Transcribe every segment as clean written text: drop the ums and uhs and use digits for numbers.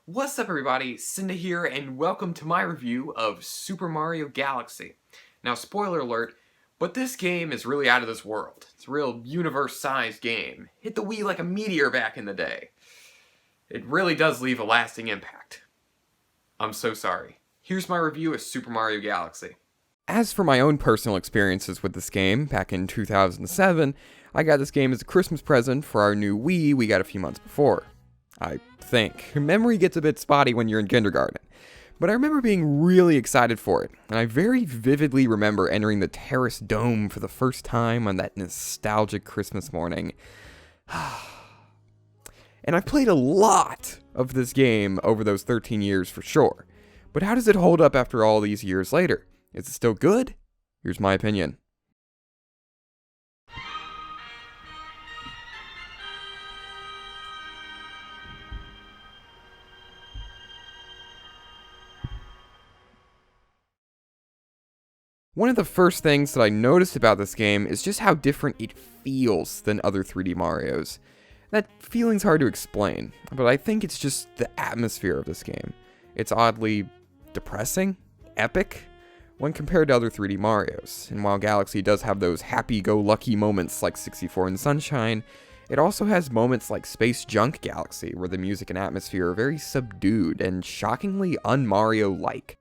What's up everybody, Cynda here, and welcome to my review of Super Mario Galaxy. Now, spoiler alert, but this game is really out of this world. It's a real universe-sized game. Hit the Wii like a meteor back in the day. It really does leave a lasting impact. I'm so sorry. Here's my review of Super Mario Galaxy. As for my own personal experiences with this game, back in 2007, I got this game as a Christmas present for our new Wii we got a few months before. I think. Memory gets a bit spotty when you're in kindergarten. But I remember being really excited for it, and I very vividly remember entering the terrace dome for the first time on that nostalgic Christmas morning. And I've played a lot of this game over those 13 years for sure. But how does it hold up after all these years later? Is it still good? Here's my opinion. One of the first things that I noticed about this game is just how different it feels than other 3D Marios. That feeling's hard to explain, but I think it's just the atmosphere of this game. It's oddly depressing, epic, when compared to other 3D Marios. And while Galaxy does have those happy-go-lucky moments like 64 and Sunshine, it also has moments like Space Junk Galaxy, where the music and atmosphere are very subdued and shockingly un-Mario-like.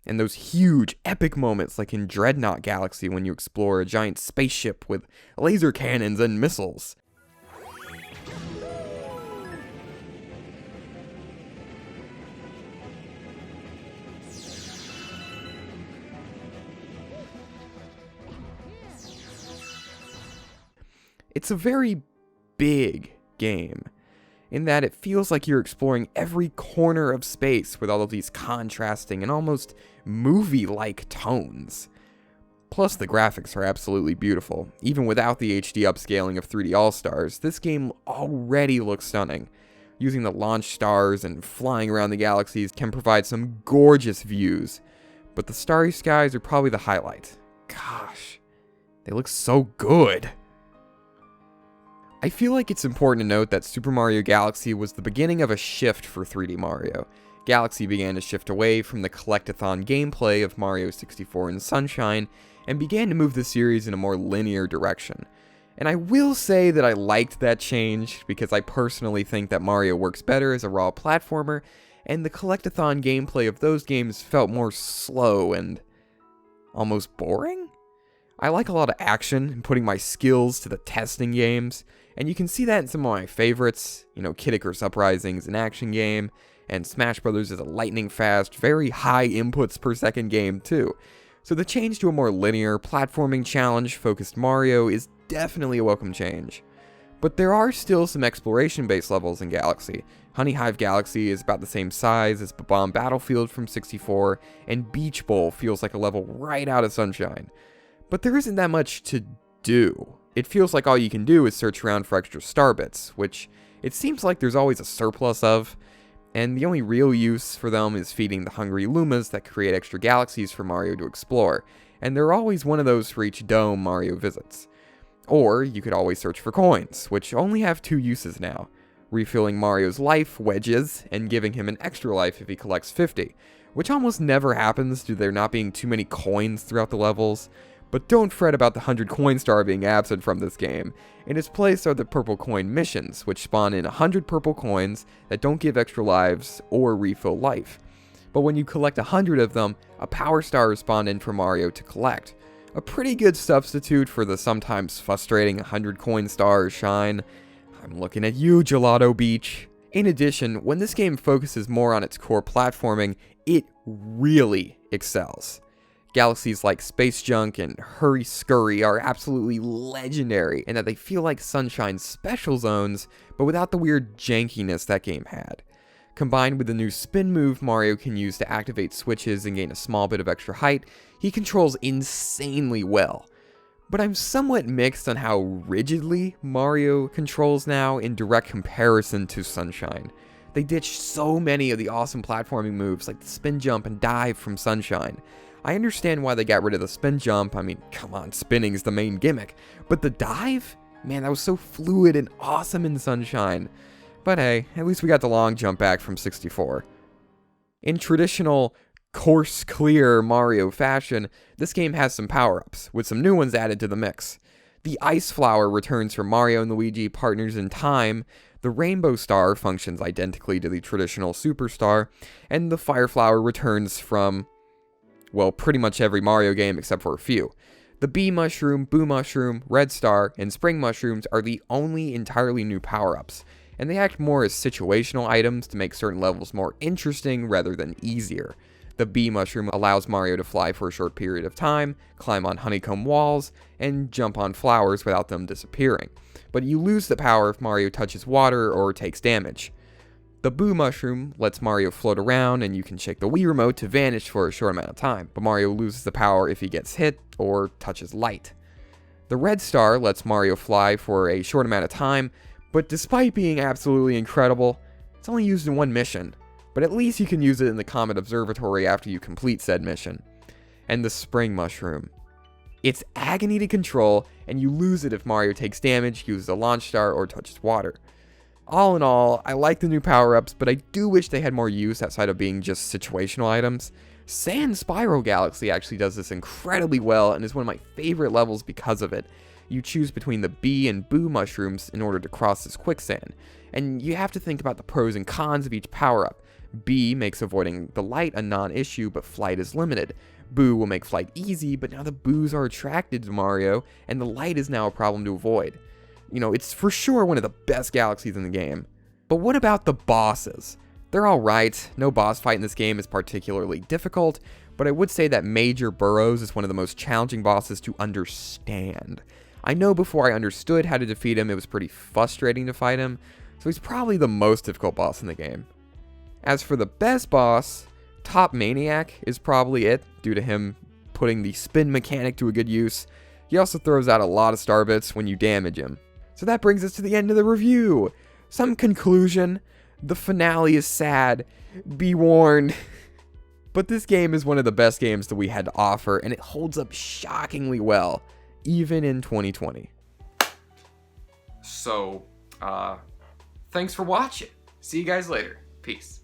And those huge, epic moments like in Dreadnought Galaxy when you explore a giant spaceship with laser cannons and missiles. It's a very big game, in that it feels like you're exploring every corner of space with all of these contrasting and almost movie-like tones. Plus, the graphics are absolutely beautiful. Even without the HD upscaling of 3D All-Stars, this game already looks stunning. Using the launch stars and flying around the galaxies can provide some gorgeous views, but the starry skies are probably the highlight. Gosh, they look so good. I feel like it's important to note that Super Mario Galaxy was the beginning of a shift for 3D Mario. Galaxy began to shift away from the collectathon gameplay of Mario 64 and Sunshine, and began to move the series in a more linear direction. And I will say that I liked that change, because I personally think that Mario works better as a raw platformer, and the collectathon gameplay of those games felt more slow and almost boring? I like a lot of action and putting my skills to the test in games, and you can see that in some of my favorites. Kid Icarus Uprising is an action game, and Smash Bros. Is a lightning-fast, very high inputs per second game too. So the change to a more linear, platforming challenge-focused Mario is definitely a welcome change. But there are still some exploration-based levels in Galaxy. Honey Hive Galaxy is about the same size as Bomb Battlefield from 64, and Beach Bowl feels like a level right out of Sunshine. But there isn't that much to do. It feels like all you can do is search around for extra star bits, which it seems like there's always a surplus of, and the only real use for them is feeding the hungry Lumas that create extra galaxies for Mario to explore, and there are always one of those for each dome Mario visits. Or you could always search for coins, which only have two uses now: refilling Mario's life wedges and giving him an extra life if he collects 50, which almost never happens due to there not being too many coins throughout the levels. But don't fret about the 100 coin star being absent from this game. In its place are the purple coin missions, which spawn in 100 purple coins that don't give extra lives or refill life. But when you collect 100 of them, a power star is spawned in for Mario to collect. A pretty good substitute for the sometimes frustrating 100 coin stars shine. I'm looking at you, Gelato Beach. In addition, when this game focuses more on its core platforming, it really excels. Galaxies like Space Junk and Hurry Scurry are absolutely legendary in that they feel like Sunshine's special zones, but without the weird jankiness that game had. Combined with the new spin move Mario can use to activate switches and gain a small bit of extra height, he controls insanely well. But I'm somewhat mixed on how rigidly Mario controls now in direct comparison to Sunshine. They ditched so many of the awesome platforming moves like the spin jump and dive from Sunshine. I understand why they got rid of the spin jump. I mean, come on, spinning's the main gimmick. But the dive? Man, that was so fluid and awesome in Sunshine. But hey, at least we got the long jump back from 64. In traditional course clear Mario fashion, this game has some power-ups, with some new ones added to the mix. The Ice Flower returns for Mario and Luigi Partners in Time, the Rainbow Star functions identically to the traditional Superstar, and the Fire Flower returns from, well, pretty much every Mario game except for a few. The Bee Mushroom, Boo Mushroom, Red Star, and Spring Mushrooms are the only entirely new power-ups, and they act more as situational items to make certain levels more interesting rather than easier. The Bee Mushroom allows Mario to fly for a short period of time, climb on honeycomb walls, and jump on flowers without them disappearing. But you lose the power if Mario touches water or takes damage. The Boo Mushroom lets Mario float around, and you can shake the Wii Remote to vanish for a short amount of time, but Mario loses the power if he gets hit or touches light. The Red Star lets Mario fly for a short amount of time, but despite being absolutely incredible, it's only used in one mission. But at least you can use it in the Comet Observatory after you complete said mission. And the Spring Mushroom. It's agony to control, and you lose it if Mario takes damage, uses a launch star, or touches water. All in all, I like the new power-ups, but I do wish they had more use outside of being just situational items. Sand Spiral Galaxy actually does this incredibly well, and is one of my favorite levels because of it. You choose between the Bee and Boo mushrooms in order to cross this quicksand, and you have to think about the pros and cons of each power-up. Bee makes avoiding the light a non-issue, but flight is limited. Boo will make flight easy, but now the Boos are attracted to Mario, and the light is now a problem to avoid. You know, it's for sure one of the best galaxies in the game. But what about the bosses? They're alright, no boss fight in this game is particularly difficult, but I would say that Major Burrows is one of the most challenging bosses to understand. I know before I understood how to defeat him, it was pretty frustrating to fight him, so he's probably the most difficult boss in the game. As for the best boss, Top Maniac is probably it, due to him putting the spin mechanic to a good use. He also throws out a lot of star bits when you damage him. So that brings us to the end of the review. Some conclusion, the finale is sad, be warned. But this game is one of the best games that we had to offer, and it holds up shockingly well, even in 2020. So, thanks for watching. See you guys later. Peace.